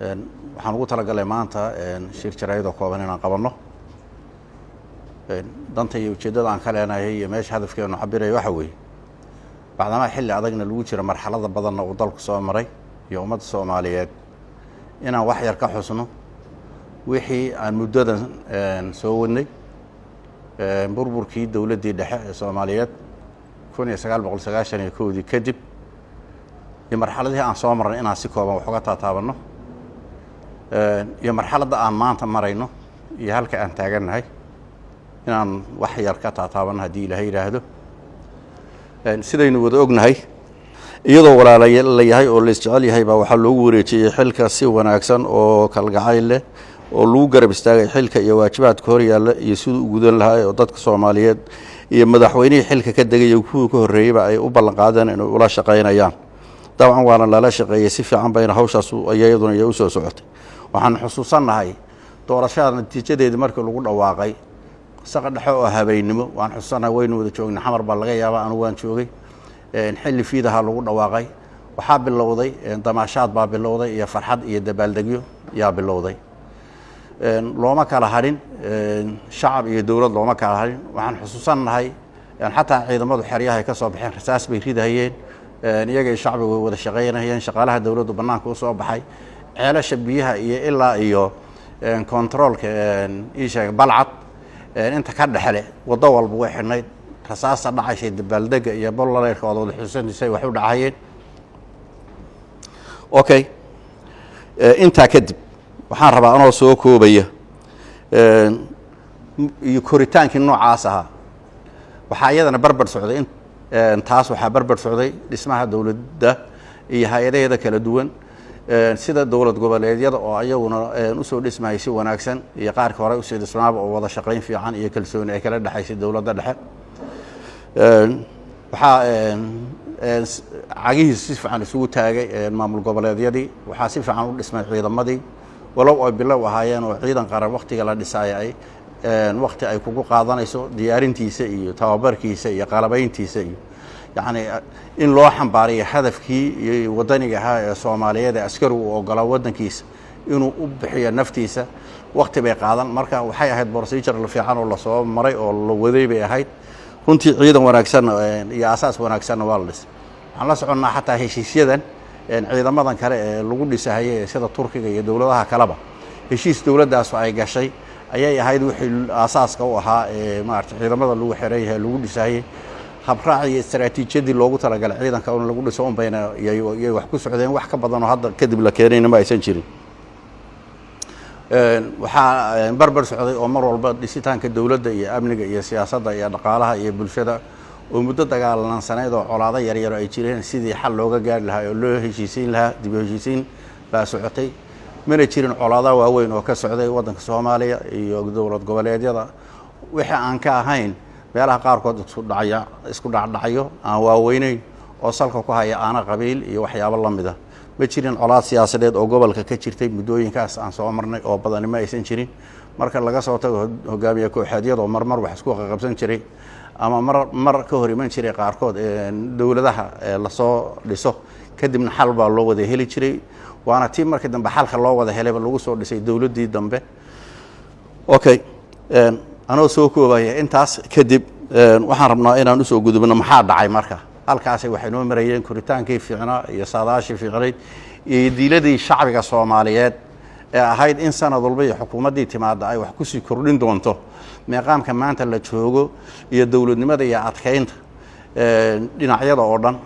waxaan ugu talagalay maanta shir jaraa'id oo kooban inaan qabanno danta iyo ujeedada aan ka leenahay iyo meesha hadafkeenu cabirayo waxa weeye bacdama xilli adagna lagu jiro marxalada badan oo dalku soo maray iyo ummadda Soomaaliyeed inaan wax yar ka xusno wixii aan muddadan soo wadnay burburkii dawladdii dhexe ee Soomaaliyeed 1991 kadib iyo marxaladii aan soo marnay inaan si kooban wax uga taataabano iyo marxaladda aan maanta marayno iyo halka aan taagannahay inaan wax yar ka taataabano haddii Ilaahay yiraahdo sidaynu wada ognahay iyadoo walaalayaal yahay oo la isjecel yahay baa waxa loogu wareejiyay xilka si wanaagsan oo kalgacayl leh oo lagu garab istaagay xilka iyo waajibaadka hor yaalla iyo sidoo u gudan lahaa oo dadka Soomaaliyeed iyo madaxweynihii xilka ka degay kuwii ka horeeyay ay u ballan qaadeen inay ula shaqeynayaan dabcan waana la shaqeeyay si fiican bayna hawshaas ayaduna ay u soo socotay waxaan xusuusanahay doorashada natiijadeedii markii lagu dhawaaqay saqa dhexe oo habeenimo waan xusuusanahay waynu wada joognay xamar baa laga yaabaa anu waan joogay xilli fiidaha lagu dhawaaqay waxaa bilowday damaashaad baa bilowday iyo farxad iyo dabaaldegyo yaa bilowday looma kala harin shacab iyo dawlad looma kala harin waxaan xusuusanahay xataa ciidamadu xeryaha ay ka soo baxeen rasaas bay ridahayeen iyaga iyo shacbigu way wada shaqeynayeen shaqaalaha dawladdu banaanka u soo baxay ceelasha biyaha iyo ilaa iyo controlka isha balcad inta ka dhaxle wado walba way xirnayd rasaasta dhacaysay dabaaldega iyo bolleerkooda wada xusuusanayay wax u dhacayeen okay inta kadib waxaan rabaa anoo soo koobaya iyo koritaankii noocaas ah waxa iyadana barbar socday taas waxa barbar socday dhismaha dawladda iyo hay'adaha kala duwan sida dawlad goboleedyada oo ayaguna u soo dhismayay si wanaagsan iyo qaarka hore u soo dhismaaba oo wada shaqeyn fiican iyo kalsooni ay kala dhaxaysay dawladda dhexe waxa cagihiisa si fiican isugu taagay maamul goboleedyadii waxa si fiican u dhismay ciidamadii walow ay bilow ahaayeen oo ciidan qaran waqtiga la dhisayay waqti ay kugu qaadanayso diyaarintiisa iyo tababarkiisa iyo qalabayntiisa iyo يعني إن لو حنباري هدف كي ودني جها الصومالية ده عسكر وقلا ودن كيس إنه أبحي نفتيسه وقت بيقعدن مركا وحي هاد برسيجر اللي في حان الله صواب مري الله وذي بيهايد كنت عيدا وناكسن يا أساس وناكسن والله على سعنا حتى هالشيء ذا عيدا ما ذن كره لقول سهية سيد التركي دولتها كلبا هالشيء دولة ده سواء جشي أي هايد وحي أساس كوها ما أعرف عيدا ما ذن لو حريه لقول سهية habraaci istaraatiijiyadii loogu talagalay ciidanka oo lagu dhiso bayna yay wax ku socdeen wax ka badan oo hadda kadib la keenayna ma aysan jirin waxa barbar socday oo mar walba dhisitaanka dawladda iyo amniga iyo siyaasadda iyo dhaqaalaha iyo bulshada oo muddo dagaalansaneed oo colaado yar yar ay jireen sidii xal looga gaari lahaa oo loo heshiisiin lahaa dib u heshiisiin baa socotay mana jirin colaado waaweyn oo ka socday waddanka Soomaaliya iyo dawlad goboleedyada wixii aan ka ahayn meelaha qaarkood isku dhacdayo aan waaweynayn oo salka ku haya aana qabiil iyo waxyaabo la mid ah ma jirin colaad siyaasadeed oo gobolka ka jirtay muddooyinkaas aan soo marnay oo badan ma aysan jirin marka laga soo tago hogaamiye kooxeedyada oo marmar wax isku qabsan jiray ama mar ka hor iman jiray qaarkood dawladaha la soo dhiso kadibna xal baa loo wada heli jiray waana tii markii dambe xalka loo wada helay lagu soo dhisay dawladdii dambe okay anoo soo koobaya intaas kadib waxaan rabnaa inaan u soo gudubno maxaa dhacay marka halkaas waxay noo marayeen koritaankii fiicnaa iyo saadaashii fiicnayd iyo diiladii shacbiga Soomaaliyeed ee ahayd in sanad walba iyo xukuumaddii timaada ay wax ku sii kordhin doonto meeqaamka maanta la joogo iyo dawladnimada iyo adkeynta dhinacyada oo dhan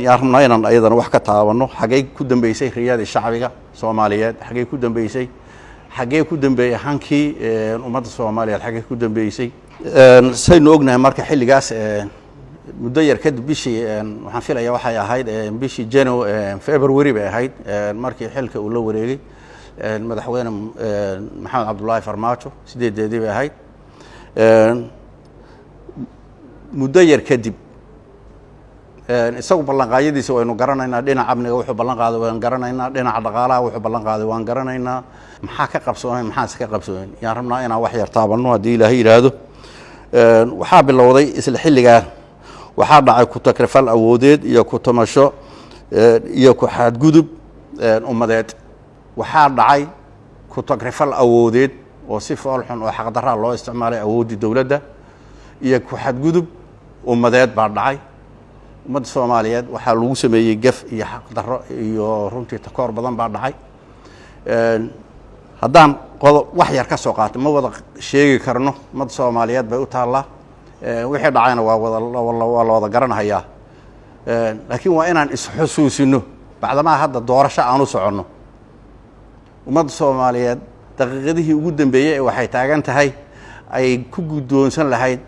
yaa rabnaa inaan ayadana wax ka taabano xagee ku dambeysay riyadii shacbiga Soomaaliyeed xagee ku dambeysay xagee ku dambeeyay hankii ummadda Soomaaliyeed xagee ku dambeysay saynu ognahay marka xilligaas muddo yar kadib bishii waxaan filayaa waxay ahayd bishii February bay ahayd markii xilka uu la wareegay madaxweyne Maxamed Cabdullaahi Farmaajo 8 bay ahayd muddo yar kadib isagu ballan qaadadiisa waynu garanaynaa dhinaca amniga wuxuu ballan qaaday waan garanaynaa dhinaca dhaqaalaha wuxuu ballan qaaday waan garanaynaa maxaa ka qabsoonay maxaa ka qabsoonay yaan rabnaa inaan wax yar taabano hadii Ilaahay yiraahdo waxaa bilowday isla xilliga waxaa dhacay ku takrifal awoodeed iyo ku tamasho iyo ku xadgudub ummadeed waxaa dhacay ku tagrifal awoodeed oo si foolxun oo xaqdarra loo isticmaalay awoodii dawladda iyo ku xadgudub ummadeed baa dhacay ummadda Soomaaliyeed waxaa lagu sameeyay gaf iyo xaqdarro iyo runtii takoor badan baa dhacay haddaan wax yar ka soo qaato ma wada sheegi karno ummadda Soomaaliyeed bay u taallaa wixii dhacayna waa la wada garanayaa laakiin waa inaan isxusuusino bacdama hadda doorasho aan u soconno ummadda Soomaaliyeed daqiiqadihii ugu dambeeyay waxay taagan tahay ay ku guddoonsan lahayd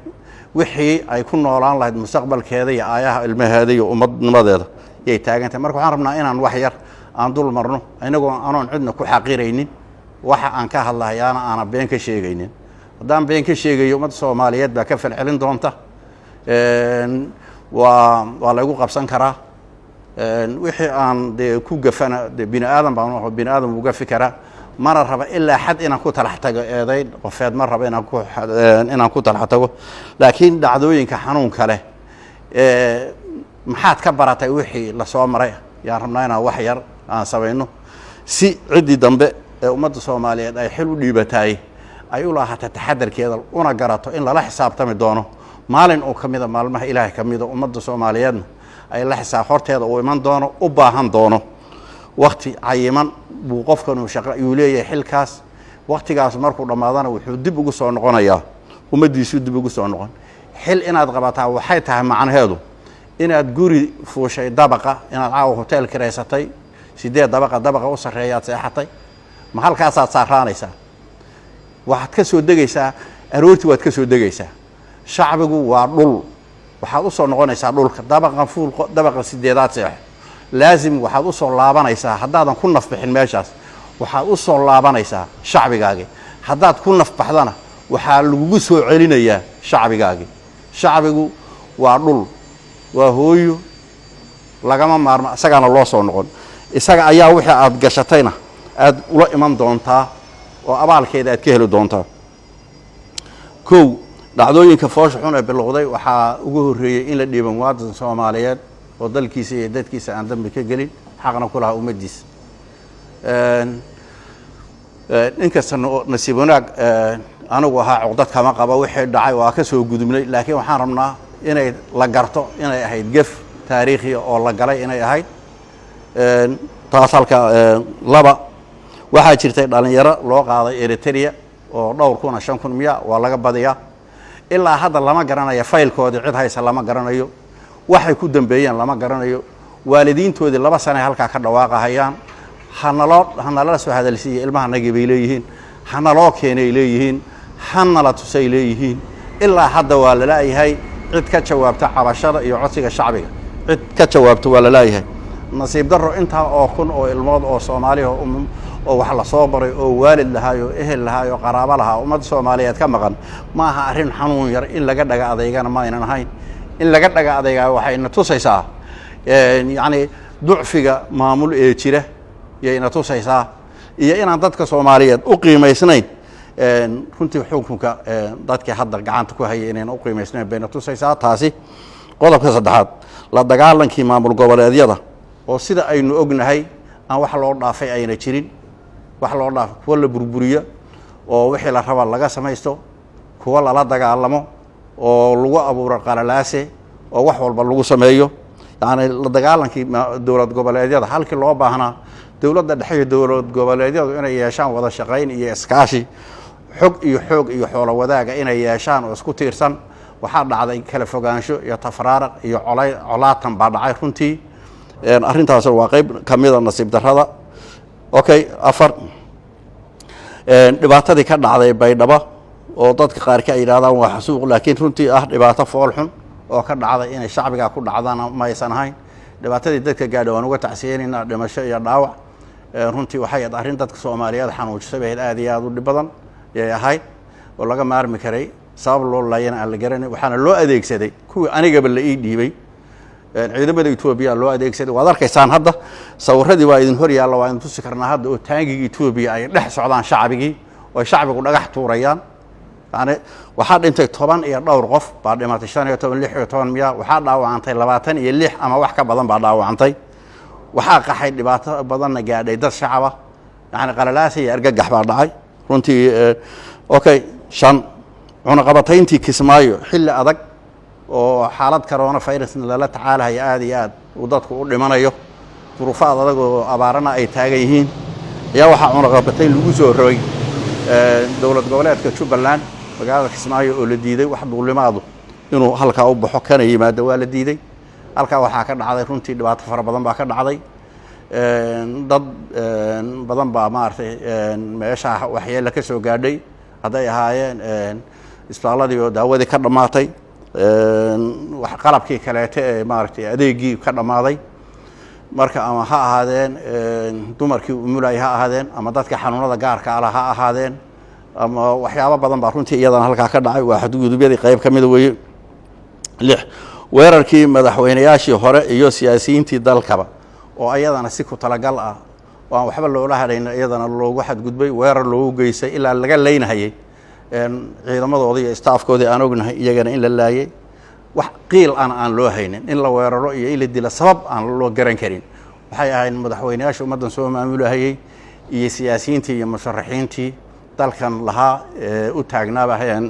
wixii ay ku noolaan lahayd mustaqbalkeeda iyo aayaha ilmaheeda iyo ummadnimadeeda ay taagan tahay marka waxaan rabnaa inaan wax yar aan dul marno inagoo aanoon cidna ku xaqiraynin waxa aan ka hadlahayaana aan been ka sheegaynin haddaan been ka sheegayo ummadda Soomaaliyeed baa ka falcelin doonta waa lagu qabsan karaa wixii aan ku gafana bini aadan baan bini aadan uga fikira mana raba ilaa xad inaan ku talax tago eeday qofeed ma raba inaan ku talax tago laakiin dhacdooyinka xanuunka leh maxaad ka baratay wixii la soo maray yaan rabnaa inaan wax yar aan sameeyno si cidii dambe ee ummadda Soomaaliyeed ay xil u dhiibatay ay u lahaata taxadarkeeda una garato in la xisaabtami doono maalin oo kamida maalmaha Ilaahay kamida ummadda Soomaaliyeed ay la xisaab horteeda u iman doono u baahan doono waqti cayiman buu qofkan uu shaqo uu leeyahay xilkaas waqtigaas markuu dhamaadana wuxuu dib ugu soo noqonayaa ummadiisu dib ugu soo noqon xil inaad qabataa waxay tahay macnaheedu inaad guri fuushay dabaqa inaad caaw hotel kireysatay 8 dabaqa u sareeyaad seexatay ma halkaasaad saaraanaysaa waxaad ka soo degaysaa aroortii waad ka soo degaysaa shacbigu waa dhul waxaad u soo noqonaysaa dhulka dabaqa 8aad seex laazim waxaad u soo laabanaysaa haddaadan ku nafbixin meeshaas waxaad u soo laabanaysaa shacbigaagi haddaad ku nafbaxdana waxaa lagu soo celinayaa shacbigaagi shacbigu waa dhul waa hooyo lagama maarmo asagana loo soo noqon isaga ayaa wixii aad gashatayna aad ula iman doontaa oo abaalkeeda aad ka heli doontaa kow dhacdooyinka foosh xun ee bilowday waxaa ugu horeeyay in la dhiiban muwaadin Soomaaliyeed oo dalkiisa iyo dadkiisa aan dambi ka gelin xaqna ku lahaa ummadiisa inkasta nasiib wanaag anigu ahaa codad kama qaba wixii dhacay waa ka soo gudubnay laakiin waxaan rabnaa inay la garto inay ahayd gaf taariikhi oo la galay inay ahayd taas halka laba waxaa jirtay dhalinyaro loo qaaday Eritrea oo dhowr kuna 5,000 miya waa laga badiyaa ilaa hadda lama garanayo faylkoodii cid haysa lama garanayo waxay ku dambeeyeen lama garanayo waalidiintoodii 2 sano halka ka dhawaaqayaan hanala soo hadalsiiyay ilmaha nagibay leeyihiin hanaloo keenay leeyihiin hanala tusay leeyihiin ilaa hadda waa la leeyahay cid ka jawaabta cabashada iyo codsiga shacbiga cid ka jawaabta waa la leeyahay nasiib darro inta oo kun oo ilmood oo Soomaali oo wax la soo baray oo waalid lahaayo ehel lahaayo qaraabo lahaa ummadda Soomaaliyeed ka maqan ma aha arrin xanuun yar in laga dhaga adeegana ma aynan ahayn in laga dhaga adeega waxayna tusaysaa yani ducfiga maamul ee jira yayna tusaysaa iyo inaan dadka Soomaaliyeed u qiimeysnayn runtii xukunka dadka hadda gacanta ku hayay inaan u qiimeysnayn bayna tusaysaa taasi qodobka saddexaad la dagaalankii maamul goboleedyada oo sida aynu ognahay aan wax loo dhaafay ayna jirin wax loo dhaaf kuwa la burburiyo oo wixii la raba laga samaysto kuwa la dagaalamo oo lagu abuuro qalalaase oo wax walba lagu sameeyo yani la dagaalankii dawlad goboleedyada halkii loo baahnaa dawladda dhexe iyo dawlad goboleedyadu inay yeeshaan wada shaqayn iyo iskaashi xog iyo xoolo wadaaga inay yeeshaan oo isku tiirsan waxaa dhacday kala fogaansho iyo tafraaraq iyo colaatan baa dhacay runtii arrintaas waa qayb kamida nasiib darrada okay afar dhibaatadii ka dhacday Baydhabo oo dadka qaar ka yiraahdaan waa xasuuq laakiin runtii dhibaato fool xun oo ka dhacday inay shacbiga ku dhacdaan ma aysan ahayn dhibaatadii dadka gaadhay waan uga tacsiyeynaa dhimasho iyo dhaawac runtii waxay arrin dadka Soomaaliyeed xanuujisay aad iyo aad u dhib badan ay ahayd oo laga maarmi karay sabab loo laayana aan la garanay waxaana loo adeegsaday kuwa anigaba la ii dhiibay ciidamada Itoobiya loo adeegsaday waad arkaysaan hadda sawirradii waa idin hor yaalla waa in tusi karnaa hadda oo taangiga Itoobiya ay dhex socdaan shacbigii oo shacbigu dhagax tuurayaan yani waxaa dhintay 10 iyo dhowr qof baa dhimatay 15 16 miya waxaa dhaawacantay 26 ama wax ka badan baa dhaawacantay waxaa qaxay dhibaato badan gaadhay dad shacab ah يعني qalalaas iyo argagax baa dhacay runtii okay shan cunaqabatayntii Kismaayo xilli adag oo xaalad corona virus la tacaalahay aad iyo aad uu dadku u dhimanayo duruufaad adag oo abaarana ay taagan yihiin ayaa waxa cunaqabatayn lagu soo rogay dawlad goboleedka Jubbaland magaalada Kismaayo oo la diiday wax duulimaadu inuu halka u baxo kana yimaado waa la diiday halka waxa ka dhacday runtii dhibaato fara badan baa ka dhacday dad badan baa maartay meesha waxyeello ka soo gaadhay haday ahaayeen isbitaaladii oo daawadii ka dhamaatay wax qalabkii kaleete ee maartay adeegii ka dhamaaday marka ama ha ahaadeen dumarkii umulay ha ahaadeen ama dadka xanuunada gaarka ah ha ahaadeen ama waxyaabo badan baa runtii iyadana halka ka dhacay waa xadgudubyadii qayb kamid weeye lix weerarkii madaxweynayaashii hore iyo siyaasiyiintii dalkaba oo ayadana si ku talagal ah oo waxba loola hadhayn iyadana loogu xadgudbay weerar loogu geysay ilaa laga leynahayay ciidamadooda iyo staafkoodii aan ognahay iyagana in la laayay wax qiil aan loo haynin in la weeraro iyo in la dilo sabab aan loo garan karin waxay ahayn madaxweynayaasha ummadan soo maamulahayay iyo siyaasiyiintii iyo musharaxiintii dalkan lahaa u taagnaaba hayaan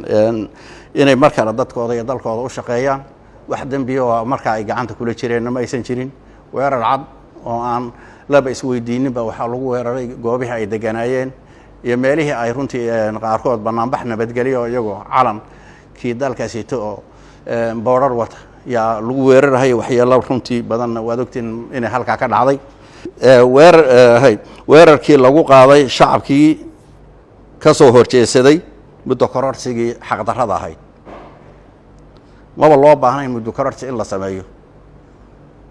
inay markale dadkooda iyo dalkooda u shaqeeyaan wax dambiyo marka ay gacanta kula jireen ma aysan jirin weerar cad oo aan laba isweydiininba waxa lagu weeraray goobihii ay deganaayeen iyo meelihii ay runtii qaarkood banaanbax nabadgelyo iyagoo calan kii dalkaasi oo border wata yaa lagu weerarahay waxyeello runtii badan waad ogtiin in halka ka dhacday weerarkii lagu qaaday shacabkii ka soo horjeesaday muddo kororsigii xaq darrada ahayd maba loo baahnay muddo kororsi in la sameeyo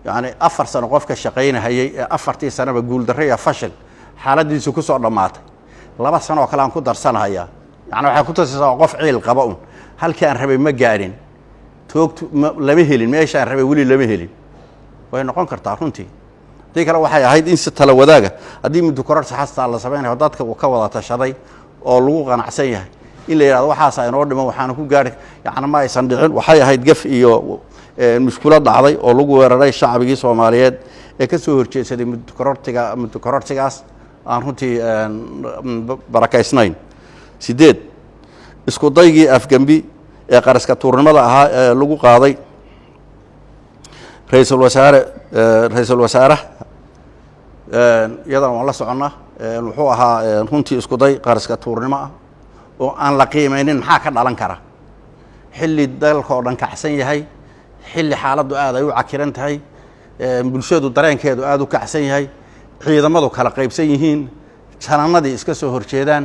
يعني أفر سنة قفك شقينا هي أفرتي سنة بقول درية فشل حالة دي سكوسو دمات لبا سنة وكلام كدر سنة هي يعني waxay ku tasaysaa qof ciil qaba halkaan rabay ma gaarin toogto lama helin meeshaan rabay wali lama helin way noqon kartaa runtii tii kale waxay ahayd in si tala wadaaga hadii muddo korar saxasta la sameeyo dadka uu ka wada tashaday oo lagu qanacsan yahay in la yiraahdo waxaas ay noo dhiman waxaan ku gaari yaana ma aysan dhicin waxay ahayd gaf iyo mushkilad dhacday oo lagu weeraray shacabigii Soomaaliyeed ee ka soo horjeesaday muddo korortigaas aan runtii barakaysnayn sideed isku daygii afgambi ee qaraska tuurnimada ahaa ee lagu qaaday ra'iisul wasaare iyadana waan la soconnaa wuxuu ahaa runtii isku day qaraska tuurnimo ah oo aan la qiimeynin maxaa ka dhalan kara xilli dalka oo dhan kacsan yahay xilli xaaladdu aad ay u cakiran tahay bulshadu dareenkeedu aad u kacsan yahay ciidamadu kala qaybsan yihiin jananadii iska soo horjeedaan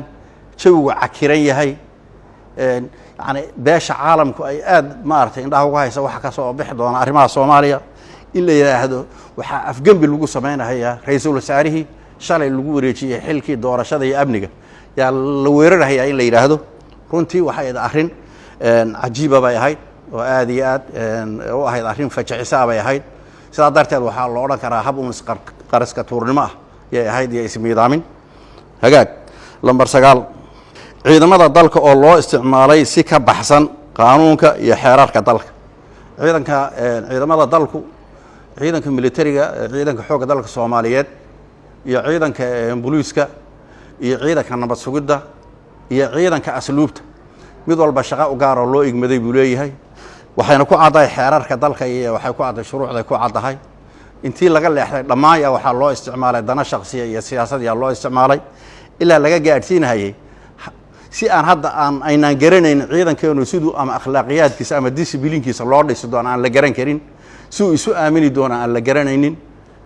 jawigu cakiran yahay yani beesha caalamku ay aad maartay indhaha uga haysa waxa ka soo bixi doona arrimaha Soomaaliya in la yiraahdo waxa afgambi lagu sameeynayaa ra'iisul wasaarihii shalay lagu wareejiyay xilkii doorashada iyo amniga yaa la weerarayaa in la yiraahdo runtii waxay arrin cajiiba bay ahayd oo aad iyo aad u ahayd arrin fajicisa bay ahayd sidaa darteed waxa loo oran karaa hab qaraska tuurnimo ah yay ahayd iyo ismiidaamin hagaag lambar 9 ciidamada dalka oo loo isticmaalay si ka baxsan qaanuunka iyo xeerarka dalka ciidamada dalku ciidanka militariga ciidanka xoogga dalka Soomaaliyeed iyo ciidanka booliiska iyo ciidanka nabad sugidda iyo ciidanka asluubta mid walba shaqo u gaar oo loo igmaday buu leeyahay waxayna ku caday xeerarka dalka iyo waxay ku caday shuruucda ku cadahay intii laga leexday dhamaan ya waxa loo isticmaalay dana shakhsiya iyo siyaasad ya loo isticmaalay ilaa laga gaarsiinayay si aan hadda aynaan garanayn ciidankeenu sidoo ama akhlaaqiyadkiisa ama disciplinkiisa loo dhiso doona aan la garan karin si uu isu aamini doona aan la garanaynin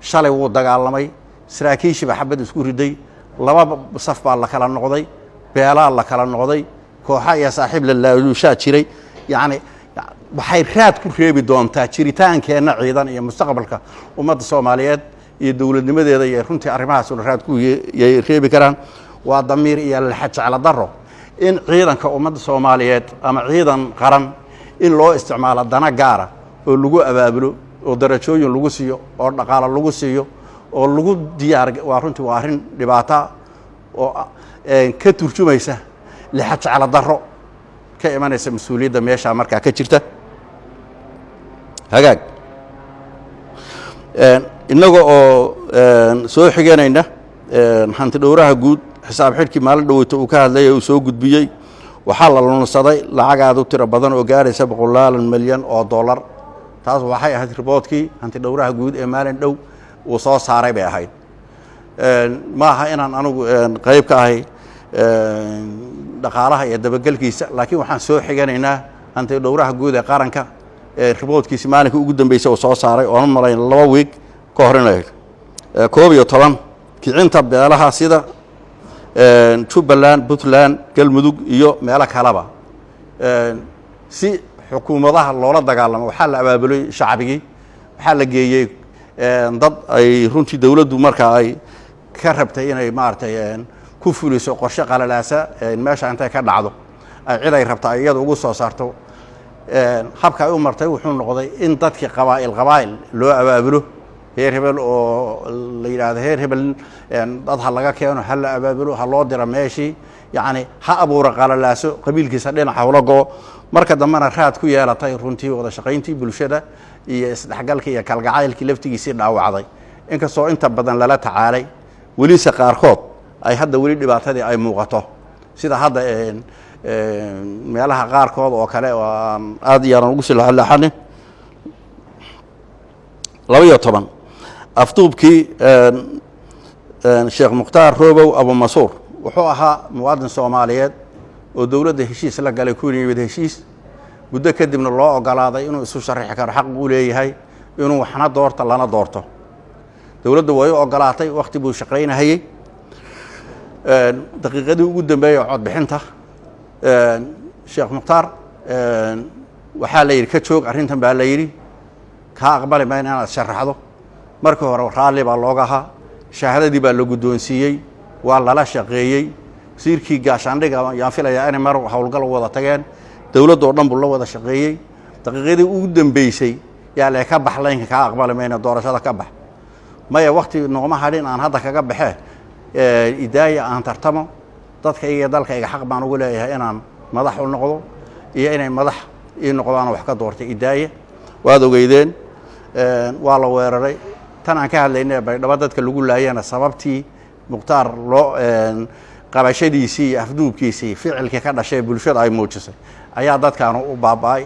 shalay wuu dagaalamay saraakiishiba xabad isku riday laba saf baa la kala noqday beelaa la kala noqday kooxa iyo saaxiib la laashaa jiray yani waxay raad ku reebi doontaa jiritaankeena ciidan iyo mustaqbalka ummadda Soomaaliyeed iyo dawladnimadeeda iyo runtii arrimahaas oo raad ku reebi karaan waa damiir iyo la xajacla daro in ciidanka ummadda Soomaaliyeed ama ciidan qaran in loo isticmaalo dana gaara oo lagu abaabulo oo darajooyin lagu siiyo oo dhaqaale lagu siiyo oo lagu diyaar waa runtii waa arrin dhibaato oo ka turjumaysa la xajacla daro ka imanaysa mas'uuliyadda meesha markaa ka jirta hagaag inaga oo soo xigeynayna hanti dhowraha guud xisaab xidhkii maalin dhoweyta uu ka hadlayay uu soo gudbiyey waxaa la lunsaday lacag aad u tiro badan oo gaaraysa $100 milyan oo dollar taas waxay ahayd riboodkii hanti dhowraha guud ee maalin dhow uu soo saaray bay ahayd ma aha inaan anigu qayb ka ahay dhaqaalaha iyo dabagalkiisa laakiin waxaan soo xiganaynaa hanti dhowraha guud ee qaranka riboodkiisa maalinka ugu dambeysay oo soo saaray oo malayn 2 week ka hor inay 11 kicinta beelaha sida Jubbaland Puntland Galmudug iyo meelo kaleba si xukuumadaha loola dagaalamo waxa la abaabulay shacabigii waxa la geeyay dad ay runtii dawladdu marka ay ka rabtay inay maartay ku fuliso qorshe qalalaasa meesha intay ka dhacdo ay cid ay rabtaa iyada ugu soo saarto habka ay u martay wuxuu noqday in dadkii qabaa'il loo abaabulo heer hebel oo la yiraahdo heer hebel dad ha laga keeno hal abaabulo ha loo diro meeshii yaani ha abuura qalalaaso qabiilkiisa dhinaca hawla go marka dambana raad ku yeelatay runtii wada shaqayntii bulshada iyo isdhexgalka iyo kalgacaylkii laftigiisa dhaawacday inkastoo inta badan lala tacaalay weli qaarkood ay hadda weli dhibaatadii ay muuqato sida hadda meelaha qaarkood oo kale oo aad yar ugu silaxan 12 afduubkii Sheekh Mukhtaar Roobow Abu Masuur wuxuu ahaa muwaadin Soomaaliyeed oo dawladda heshiis la galay ku yimid heshiis muddo kadibna loo ogolaaday inuu isu sharaxi karo xaq uu leeyahay inuu waxna doorto lana doorto dawladdu way ogolaatay waqti buu shaqeynayay daqiiqadii ugu dambeeyay cod bixinta Sheekh Mukhtaar waxa la yiri ka joog arintan baa la yiri ka aqbali ma inaad sharaxdo markii hore raali baa looga ahaa shahaadadii baa la guddoonsiiyay waa lala shaqeeyay wasiirkii gaashaandhiga ayaan filayaa inay mar hawlgal wada tageen dawladda oo dhan buu la wada shaqeeyay daqiiqadii ugu dambeysay yaa la ka baxlayn ka aqbali ma inaad doorashada ka bax maya waqti noqma hadin aan hadda kaga baxee idaaya aan tartamo dadka iyo dalkayga xaq baan ugu leeyahay inaan madax u noqdo iyo inay madax ii noqdaan wax ka doortay idaaya waad ogeydeen waa la weeraray tan aan ka hadlaynay baydhabo dadka lagu laayana sababtii Mukhtaar loo qabashadiisii afduubkiisii ficilka ka dhashay bulshada ay muujisay ayaa dadkan u baabay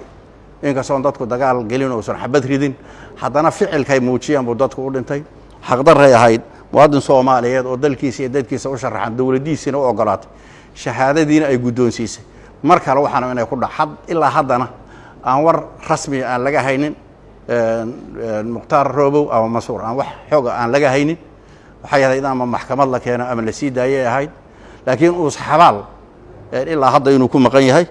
inkastoo dadku dagaal gelin oo san xabad ridin haddana ficilkay muujiyaan buu dadku u dhintay xaqdaray ahayd muwaadin Soomaaliyeed oo dalkiisa iyo dadkiisa u sharaxan dawladdiisina u ogolaatay shahaadadiina ay guddoonsiisay mar kale waxaana inay ku dhaxad ilaa haddana aan war rasmi aan laga haynin Mukhtaar Roobow Abu Masuur aan wax xoog aan laga haynin waxay ahayd ama maxkamad la keeno ama la sii daayay ahayd laakiin uu saxaabal ilaa hadda inuu ku maqan yahay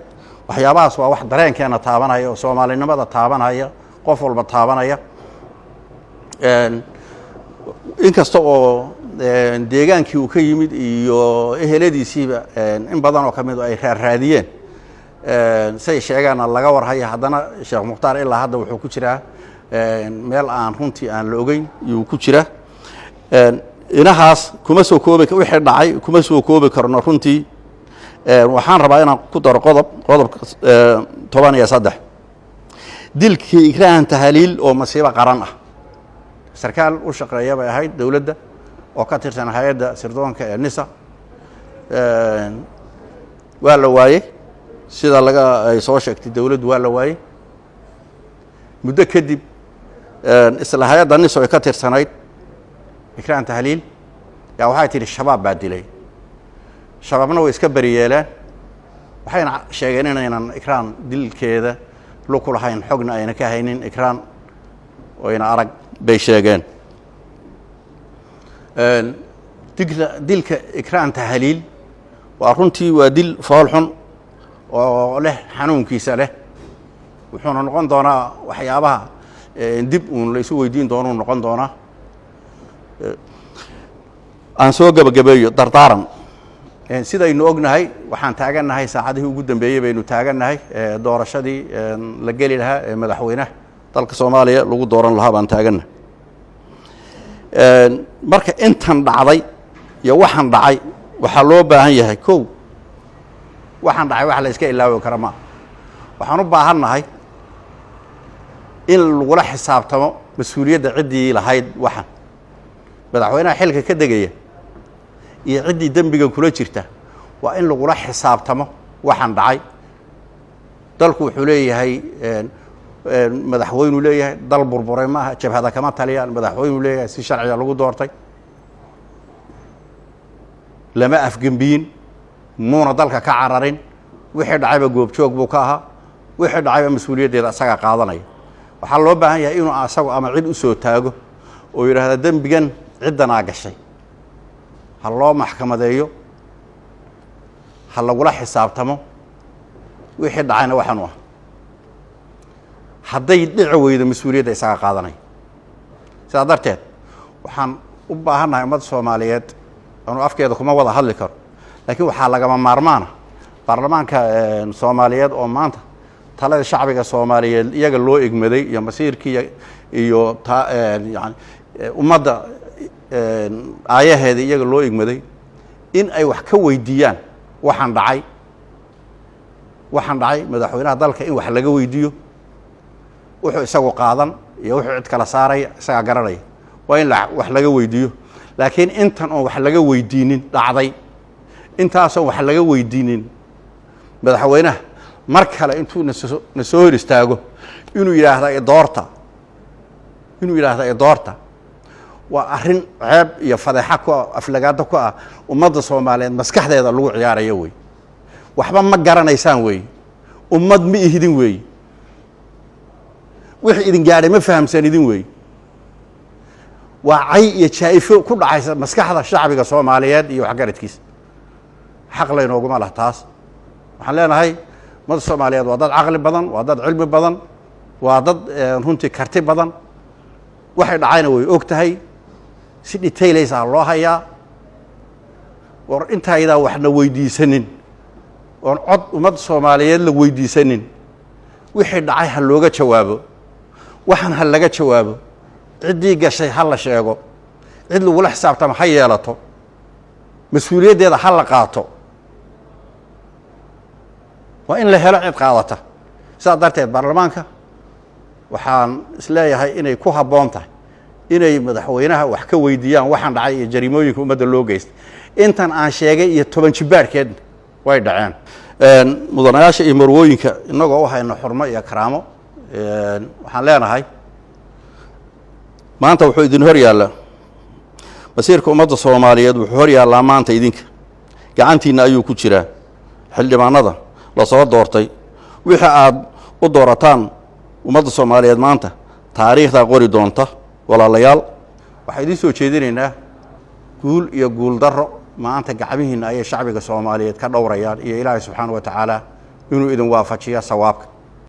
waxyaabahaas waa wax dareenkeena taabanaya oo Soomaalinimada taabanaya qof walba taabanaya inkasta oo deegaankii uu ka yimid iyo eheladiisiiba in badan oo kamid ay raadiyeen say sheegaan laga warhayo haddana Sheekh Mukhtaar ilaa hadda wuxuu ku jiraa meel aan runtii aan la ogeyn iyuu ku jiraa inahaas kuma soo koobi wixii dhacay kuma soo koobi karno runtii waxaan rabaa inaan ku daro qodob 13 dilkii Ikraan Tahliil oo masiibo qaran ah sarkaal u shaqeeya bay ahayd dawladda oo ka tirsan hay'adda sirdoonka ee NISA waa la waayay sida laga ay soo sheegtay dawladdu waa la waayay muddo kadib isla hay'adda NISA oo ka tirsanayd Ikraan Tahliil yaa waxay tiri shabaab baa dilay shabaabna way iska bariyeelaan waxayna sheegeen inaynan Ikraan dilkeeda loo kulahayn xogna ayna ka haynin Ikraan oo ina arag bay sheegeen dilka Ikraan Tahliil waa runtii waa dil fool xun oo leh xanuunkiisa leh wuxuuna noqon doonaa waxyaabaha dib uun la isu weydiin doono noqon doonaa aan soo gabagabeeyo dardaaran sidaynu ognahay waxaan taaganahay saacadihii ugu dambeeyay baynu taaganahay doorashadii la gali lahaa ee madaxweynaha dalka Soomaaliya lagu dooran lahaa baan taaganahay marka intan dhacday iyo waxaan dhacay waxa loo baahan yahay kow waxaan dhacay wax la iska ilaawi karo ma waxaan u baahannahay in lagu la xisaabtamo mas'uuliyadda cidii lahayd waxan madaxweynaha xilka ka degaya iyo ciddii dembigan kula jirta waa in lagula xisaabtamo waxaan dhacay dalku wuxuu leeyahay madaxweynu leeyahay dal burburay maaha jabhada kama taliyaan madaxweynu leeyahay si sharciga lagu doortay lama afgembiyin muuna dalka ka cararin wixii dhacayba goobjoog buu ka ahaa wixii dhacayba mas-uuliyaddeeda asaga qaadanaya waxaa loo baahan yahay inuu asagu ama cid u soo taago oo yidhaahda dembigan ciddanaa gashay ha loo maxkamadeeyo ha lagula xisaabtamo wixii dhacayna waxaanu ah hadday dhici weydo mas-uuliyadda isaga qaadanaya sidaa darteed waxaan u baahannahay ummadda soomaaliyeed anu afkeeda kuma wada hadli karo laakiin waxaa lagama maarmaana baarlamaanka soomaaliyeed oo maanta talada shacbiga soomaaliyeed iyaga loo egmaday iyo masiirkii iyo yani ummadda aayaheeda iyaga loo egmaday in ay wax ka weydiiyaan waxaan dhacay madaxweynaha dalka in wax laga weydiiyo wuxuu isagu qaadan iyo wuxuu cid kala saaraya isagaa garanaya waa in wax laga weydiiyo laakiin intan oon wax laga weydiinin dhacday intaasoon wax laga weydiinin madaxweynaha mar kale intuu na soo hor istaago inuu yidhaahda doorta waa arrin ceeb iyo fadeexa ku ah aflagaado ku ah ummadda soomaaliyeed maskaxdeeda lagu ciyaarayo wey waxba ma garanaysaan wey ummad ma ihidin wey wixii idin gaadhay ma fahamsan idin wey waa cay iyo jaa'ifo ku dhacaysa maskaxda shacbiga soomaaliyeed iyo waxgaradkiisa xaq laynooguma lah taas waxaan leenahay ummadda soomaaliyeed waa dad caqli badan waa dad cilmi badan waa dad runtii karti badan waxay dhacayna way og tahay si detaileysa loo hayaa war intaydaa waxna weydiisanin oon cod ummadda soomaaliyeed la weydiisanin wixii dhacay ha looga jawaabo waxaan ha laga jawaabo ciddii gashay ha la sheego cid lagula xisaabtamo ha yeelato mas-uuliyaddeeda ha la qaato waa in la helo cid qaadata sidaa darteed baarlamaanka waxaan isleeyahay inay ku habboon tahay inay madaxweynaha wax ka weydiiyaan waxaan dhacay iyo jariimooyinka ummadda loo geystay intan aan sheegay iyo 10 jibaarkeedna way dhaceen mudanayaasha iyo marwooyinka inagoo u hayno xurmo iyo karaamo waxaan leenahay maanta wuxuu idin hor yaallaa masiirka ummadda soomaaliyeed wuxuu hor yaallaa maanta idinka gacantiinna ayuu ku jiraa xildhibaanada la soo doortay wixii aad u doorataan ummadda soomaaliyeed maanta taariikhdaa qori doonta walaalayaal waxaan idiin soo jeedinaynaa guul iyo guul darro maanta gacmihiinna ayay shacbiga soomaaliyeed ka dhowrayaan iyo ilaahay subxaana wa tacaala inuu idin waafajiya sawaabka